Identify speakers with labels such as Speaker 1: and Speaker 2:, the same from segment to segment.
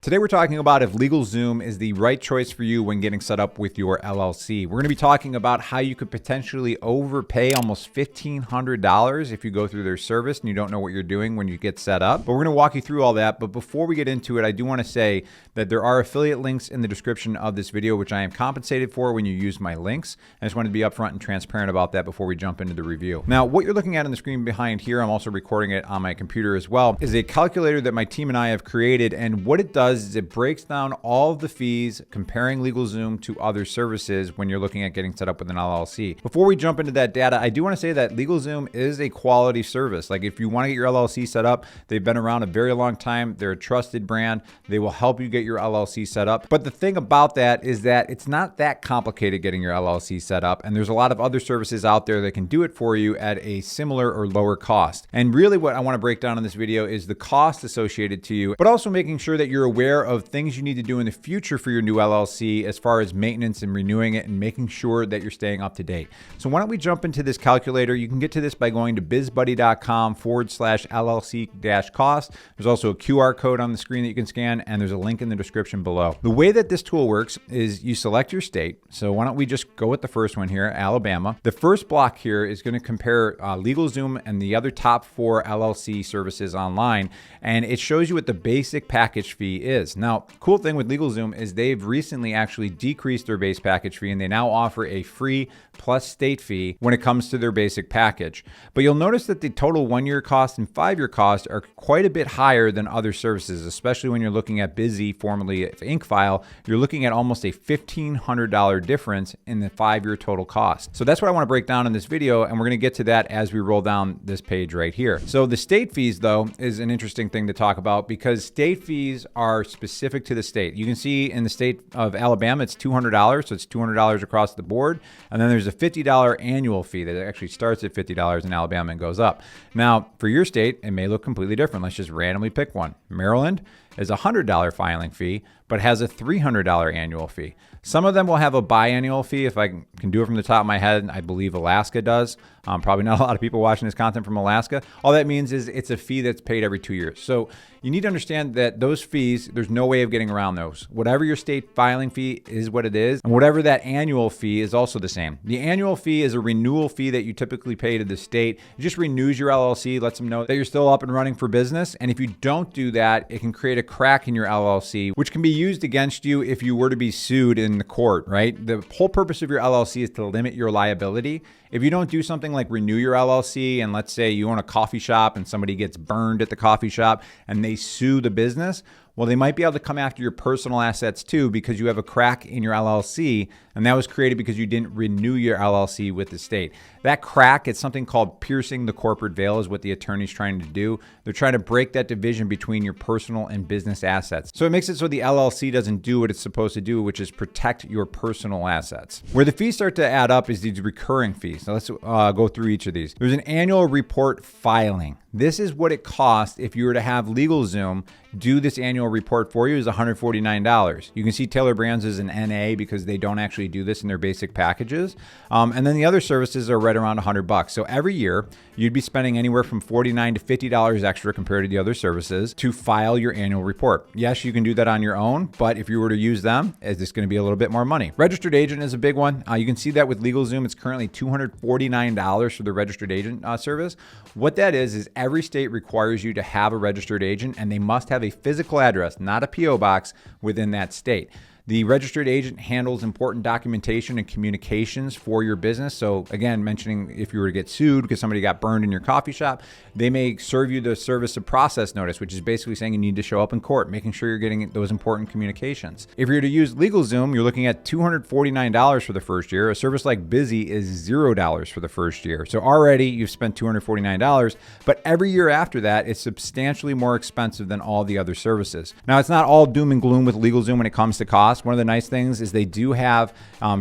Speaker 1: Today we're talking about if LegalZoom is the right choice for you when getting set up with your LLC. We're going to be talking about how you could potentially overpay almost $1,500 if you go through their service and you don't know what you're doing when you get set up. But we're going to walk you through all that. But before we get into it, I do want to say that there are affiliate links in the description of this video, which I am compensated for when you use my links. I just wanted to be upfront and transparent about that before we jump into the review. Now, what you're looking at on the screen behind here, I'm also recording it on my computer as well, is a calculator that my team and I have created. And what it does is it breaks down all of the fees comparing LegalZoom to other services when you're looking at getting set up with an LLC. Before we jump into that data, I do want to say that LegalZoom is a quality service. Like if you want to get your LLC set up, they've been around a very long time. They're a trusted brand. They will help you get your LLC set up. But the thing about that is that it's not that complicated getting your LLC set up. And there's a lot of other services out there that can do it for you at a similar or lower cost. And really what I want to break down in this video is the cost associated to you, but also making sure that you're aware of things you need to do in the future for your new LLC as far as maintenance and renewing it and making sure that you're staying up to date. So why don't we jump into this calculator? You can get to this by going to bizbuddy.com/LLC-cost. There's also a QR code on the screen that you can scan, and there's a link in the description below. The way that this tool works is you select your state. So why don't we just go with the first one here, Alabama. The first block here is going to compare LegalZoom and the other top 4 LLC services online, and it shows you what the basic package fee is. Now, cool thing with LegalZoom is they've recently actually decreased their base package fee, and they now offer a free plus state fee when it comes to their basic package. But you'll notice that the total 1-year cost and 5-year cost are quite a bit higher than other services, especially when you're looking at Busy, formerly InkFile. You're looking at almost a $1,500 difference in the 5-year total cost. So that's what I want to break down in this video, and we're going to get to that as we roll down this page right here. So the state fees, though, is an interesting thing to talk about because state fees are specific to the state. You can see in the state of Alabama, it's $200, so it's $200 across the board. And then there's a $50 annual fee that actually starts at $50 in Alabama and goes up. Now, for your state, it may look completely different. Let's just randomly pick one. Maryland is a $100 filing fee, but has a $300 annual fee. Some of them will have a biannual fee. If I can do it from the top of my head, I believe Alaska does. Probably not a lot of people watching this content from Alaska. All that means is it's a fee that's paid every 2 years. So you need to understand that those fees, there's no way of getting around those. Whatever your state filing fee is what it is, and whatever that annual fee is also the same. The annual fee is a renewal fee that you typically pay to the state. It just renews your LLC, lets them know that you're still up and running for business. And if you don't do that, it can create a crack in your LLC, which can be used against you if you were to be sued in the court, right? The whole purpose of your LLC is to limit your liability. If you don't do something like renew your LLC, and let's say you own a coffee shop and somebody gets burned at the coffee shop and they sue the business, well, they might be able to come after your personal assets too because you have a crack in your LLC, and that was created because you didn't renew your LLC with the state. That crack, it's something called piercing the corporate veil is what the attorney's trying to do. They're trying to break that division between your personal and business assets. So it makes it so the LLC doesn't do what it's supposed to do, which is protect your personal assets. Where the fees start to add up is these recurring fees. So let's go through each of these. There's an annual report filing. This is what it costs if you were to have LegalZoom do this annual report for you is $149. You can see Taylor Brands is an NA because they don't actually do this in their basic packages. And then the other services are right around $100. So every year you'd be spending anywhere from $49 to $50 extra compared to the other services to file your annual report. Yes, you can do that on your own, but if you were to use them, it's just going to be a little bit more money. Registered agent is a big one. You can see that with LegalZoom, it's currently $249 for the registered agent service. What that is every state requires you to have a registered agent, and they must have a physical address, not a PO box within that state. The registered agent handles important documentation and communications for your business. So again, mentioning if you were to get sued because somebody got burned in your coffee shop, they may serve you the service of process notice, which is basically saying you need to show up in court, making sure you're getting those important communications. If you're to use LegalZoom, you're looking at $249 for the first year. A service like Busy is $0 for the first year. So already you've spent $249, but every year after that, it's substantially more expensive than all the other services. Now, it's not all doom and gloom with LegalZoom when it comes to cost. past, one of the nice things is they do have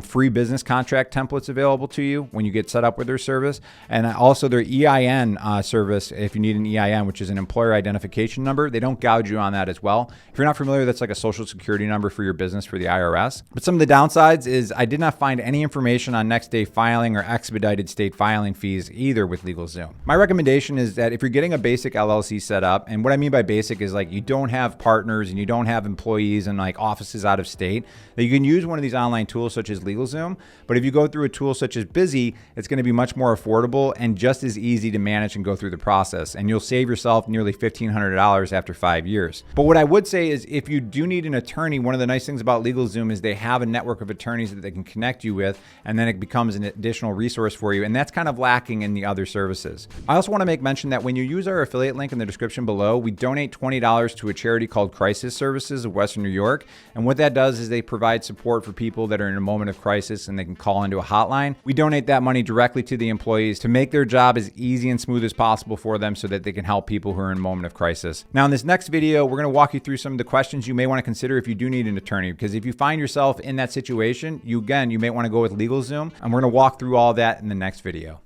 Speaker 1: free business contract templates available to you when you get set up with their service. And also their EIN service, if you need an EIN, which is an employer identification number, they don't gouge you on that as well. If you're not familiar, that's like a social security number for your business for the IRS. But some of the downsides is I did not find any information on next day filing or expedited state filing fees either with LegalZoom. My recommendation is that if you're getting a basic LLC set up, and what I mean by basic is like you don't have partners and you don't have employees and like offices out of state, that you can use one of these online tools such as LegalZoom. But if you go through a tool such as Busy, it's going to be much more affordable and just as easy to manage and go through the process. And you'll save yourself nearly $1,500 after 5 years. But what I would say is if you do need an attorney, one of the nice things about LegalZoom is they have a network of attorneys that they can connect you with, and then it becomes an additional resource for you. And that's kind of lacking in the other services. I also want to make mention that when you use our affiliate link in the description below, we donate $20 to a charity called Crisis Services of Western New York. And what that does is they provide support for people that are in a moment of crisis and they can call into a hotline. We donate that money directly to the employees to make their job as easy and smooth as possible for them so that they can help people who are in a moment of crisis. Now, in this next video, we're going to walk you through some of the questions you may want to consider if you do need an attorney, because if you find yourself in that situation, you may want to go with LegalZoom, and we're going to walk through all that in the next video.